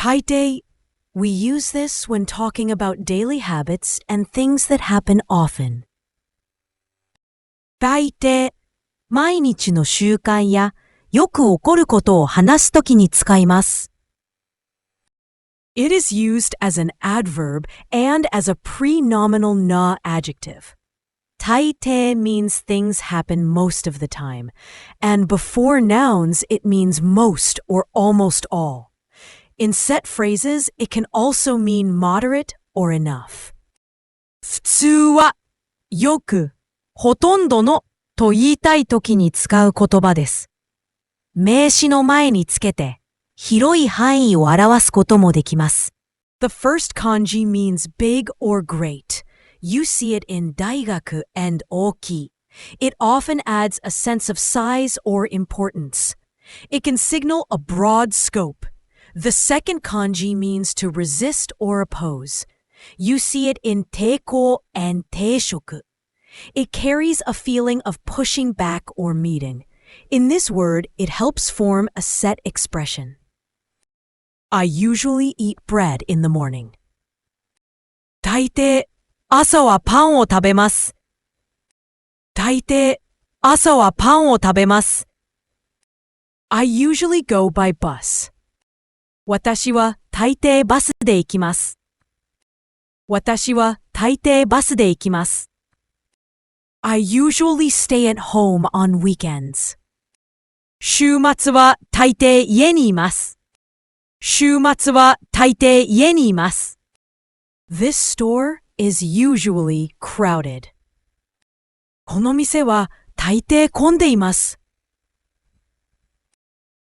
たいてい. We use this when talking about daily habits and things that happen often. たいてい. 毎日の習慣やよく起こることを話すときに使います。It is used as an adverb and as a pre-nominal na adjective. 大抵 means things happen most of the time, and before nouns it means most or almost all. In set phrases, it can also mean moderate or enough. 普通はよく、ほとんどのと言いたいときに使う言葉です。名詞の前につけて、広い範囲を表すこともできます。The first kanji means big or great. You see it in 大学 and 大きい. It often adds a sense of size or importance. It can signal a broad scope. The second kanji means to resist or oppose. You see it in 抵抗 and 抵触. It carries a feeling of pushing back or meeting. In this word, it helps form a set expression. I usually eat bread in the morning. 大抵、朝はパンを食べます。大抵、朝はパンを食べます。I usually go by bus. 私は大抵バスで行きます。私は大抵バスで行きます。I usually stay at home on weekends. 週末は大抵家にいます。週末は大抵家にいます。This store is usually crowded. この店は大抵混んでいます。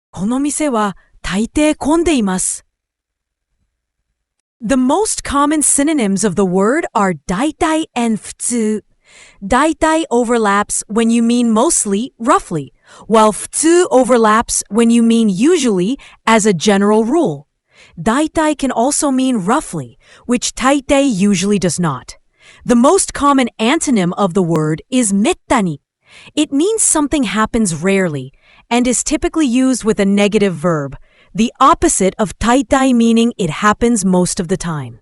この店は大抵混んでいます。The most common synonyms of the word are 大体 and 普通. 大体 overlaps when you mean mostly, roughly, while 普通 overlaps when you mean usually as a general rule. 大体 can also mean roughly, which 大抵 usually does not. The most common antonym of the word is めったに. It means something happens rarely and is typically used with a negative verb, the opposite of 大体 meaning it happens most of the time.